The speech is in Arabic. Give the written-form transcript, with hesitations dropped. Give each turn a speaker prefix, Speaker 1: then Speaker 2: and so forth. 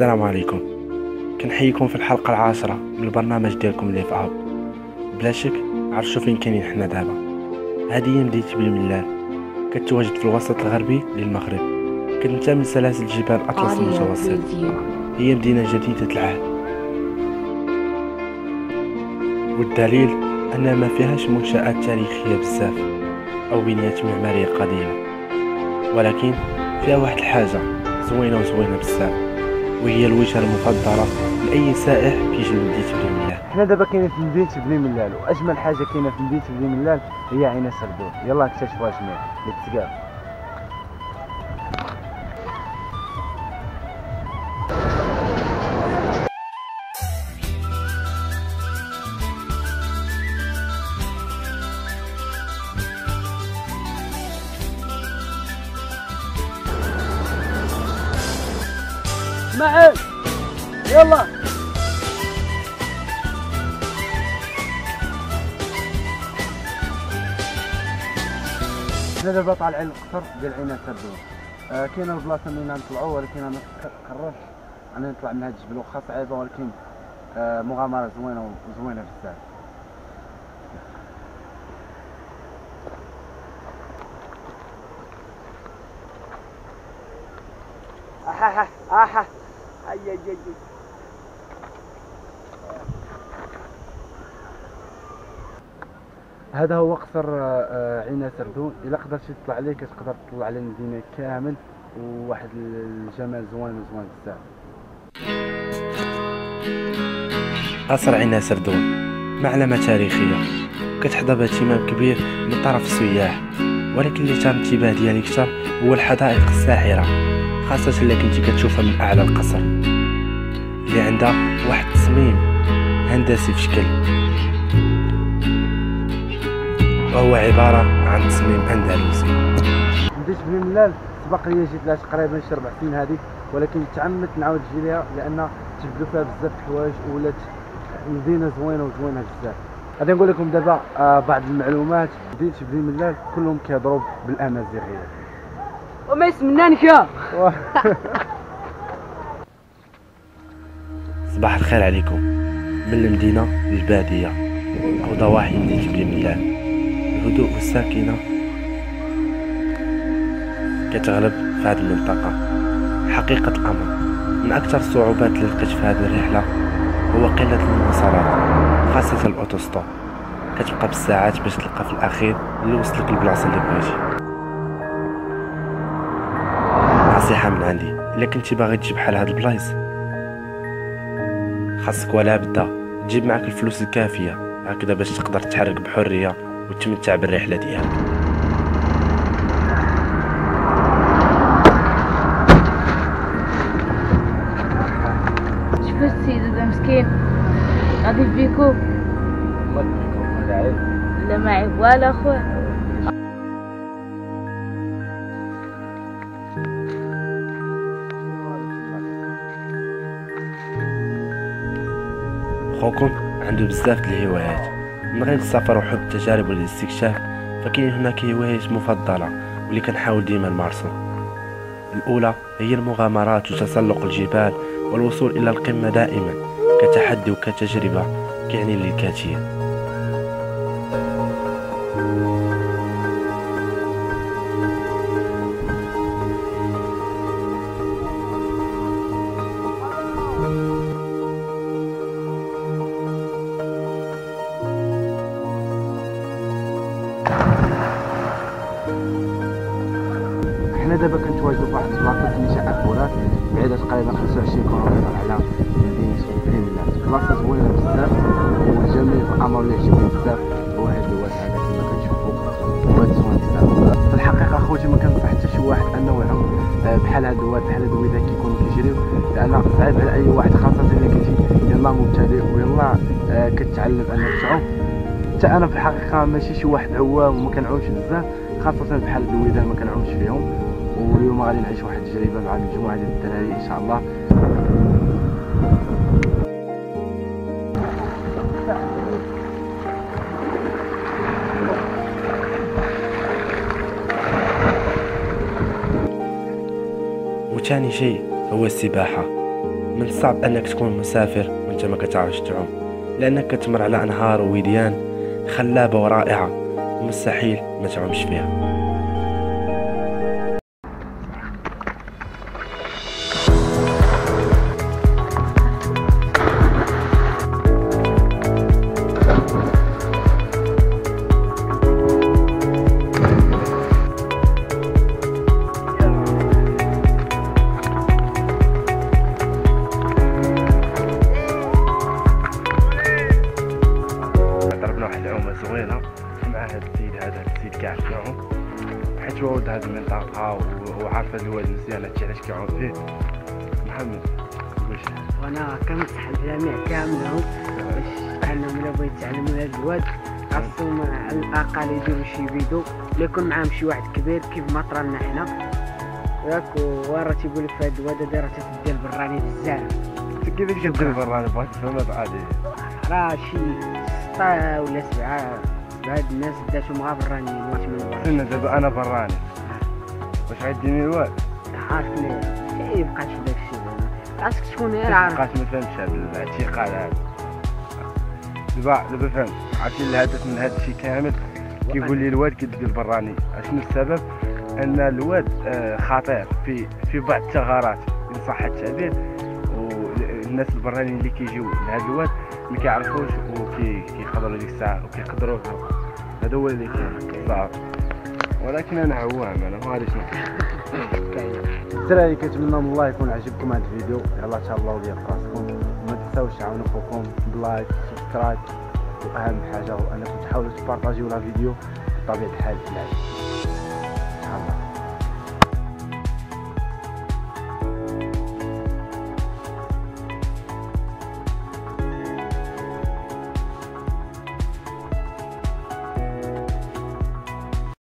Speaker 1: السلام عليكم. كنحييكم في الحلقة العاشرة من البرنامج ديالكم ليف اب. بلا شك عرفتوا فين كاينين حنا دابا. هذه هي مدينة بلملال، كتواجد في الوسط الغربي للمغرب، كتنتمي من سلاسل جبال اطلس المتوسط. هي مدينة جديدة العهد، والدليل ان ما فيهاش منشآت تاريخية بزاف او بنيات معمارية قديمة، ولكن فيها واحد الحاجة زوينة بزاف، وهي الوجهة المفضلة لأي سائح كيجي لمدينة بلملال.
Speaker 2: حنا دابا كاينين في مدينة بلملال، واجمل حاجة كاينة في مدينة بلملال هي عين سردون. يلا نكتشفوها جميع. ليتس جو. اسماعيل يلا. حنا دابا طالعين للقصر ديال عين سردون. كاينه البلاصه منين نطلعوا، ولكن انا قررت انني نطلع من هذا الجبل، واخا صعيبه ولكن مغامره زوينه بزاف. اها اي هذا هو قصر عين سردون. الا قدرتي تطلع عليه كتقدر تطلع على المدينه كامل، وواحد الجمال زوين بزاف.
Speaker 1: قصر عين سردون معلمة تاريخية كتحظى باهتمام كبير من طرف السياح، ولكن اللي تم الانتباه ديالي اكثر هو الحدائق الساحرة، خاصة اللي كنتي كتشوفها من اعلى القصر، اللي عندها واحد التصميم هندسي في شكل، وهو عبارة عن تصميم أندلسي.
Speaker 2: مدينة بلملال سبق لي جيت لها تقريبا شي 4 سنين هذه، ولكن تعمدت نعاود نجي ليها لأن تبدلوا فيها بزاف الحوايج، ولات مدينة زوينة بزاف. غادي نقول لكم دابا بعض المعلومات. مدينة بلملال كلهم كيهضروا بالأمازيغية. وما يسمنانك.
Speaker 1: صباح الخير عليكم. من المدينة للبادية أو ضواحي مدينة بلملال، الهدوء والسكينة كتغلب في هذه المنطقة. حقيقة الأمر من أكثر الصعوبات اللي لقيت في هذه الرحلة هو قلة المواصلات، خاصة الأوتوستوب. كتبقى بالساعات باش تلقى في الأخير اللي وصلك للبلاصة اللي بغيتي. نصيحة من عندي، إلا كنتي باغي تجي بحال هاد البلايص خاصك ولا بدا تجيب معك الفلوس الكافية هكذا باش تقدر تحرك بحرية وتمتع بالرحلة ديالك.
Speaker 3: شوفوا السيد هذا مسكين غادي بيكو.
Speaker 2: الله يبيكم. هذا عيب؟
Speaker 3: لا ما عيب والو خويا.
Speaker 1: خوكم عنده بزاف د الهوايات، من غير السفر وحب التجارب والاستكشاف، فكاين هناك هوايات مفضلة واللي كنحاول ديما نمارسهم. الأولى هي المغامرات وتسلق الجبال والوصول إلى القمة دائما كتحدي وكتجربة كيعني للكثير.
Speaker 2: حنا دابا كنتواجدوا في واحد البلاصه سميتها اكورات، بعيده تقريبا 25 كيلومتر على مدينه بلملال. بلاصه زوينه بزاف، والجميل في الامر اللي عجبني بزاف هو هذا الواد هذا كما كتشوفوا، واد زوين بزاف. في الحقيقه اخوتي ما كنصح حتى شي واحد انه يعوم بحال هذا الواد، بحال هذا الواد كيكونوا كيجريو، لان صعيب على اي واحد، خاصه الا كنتي يلاه مبتدئ ويلاه كتعلم انك تعوم. حتى انا في الحقيقه ماشي شي واحد عوام وما كنعومش بزاف، خاصه بحال هاد الويدان ما كنعومش فيهم. واليوم غادي نعيش واحد التجربه مع مجموعه ديال الدراري ان شاء الله.
Speaker 1: وثاني شيء هو السباحة. من الصعب انك تكون مسافر وانت ما كتعرفش تعوم، لانك كتمر على انهار ووديان خلابة ورائعة ومستحيل ما تعومش فيها. ضربنا واحد العومة زوينة مع هاد السيد كاع يعوم، حيت هو ولد هاد المنطقة وعارف هاد الواد مزيان هادشي علاش كيعوم فيه. محمد واش
Speaker 4: وانا كنصح الجميع كاملهم باش انهم الا بغاو يتعلموا هاد الواد خاصهم على الاقل يديروا شي فيديو ولا يكون معاهم شي واحد كبير كيف ما طرالنا حنا ياك. وراه تيقول لك في هاد الواد هذا راه تدير براني بزاف.
Speaker 1: كيفاش كدير براني؟ بغيت نفهم هاد القضية.
Speaker 4: راه شي 6 ولا 7 هاد الناس داتهم غا برانيين واش من برا.
Speaker 1: استنى دابا انا براني واش غيديني الواد؟
Speaker 4: عارفني ما يبقاش داكشي زعما خاصك تكون غير عارف.
Speaker 1: بقات ما فهمتش هاد الاعتقاد هذا. دابا فهمت، عرفتي الهدف من هذا الشيء كامل. كيقول لي الواد كيدير براني، اشنو السبب؟ ان الواد خطير في بعض الثغرات ان صح التعبير، والناس البرانيين اللي كيجيو لهذا الواد ما كيعرفوش وكيقدروا ديك الساعه وكيقدروا يهربوا. هذا هو اللي كاين صافي. ولكن انا عوام، انا ما غاديش
Speaker 2: الدراري كنتمنى من الله يكون عجبكم هذا الفيديو. يلا تهلاو ليا في راسكم وما تنساوش تعاونوا خوكم بلايك سبسكرايب، واهم حاجه هو انكم تحاولوا تبارطاجيو لا فيديو بطبيعه الحال.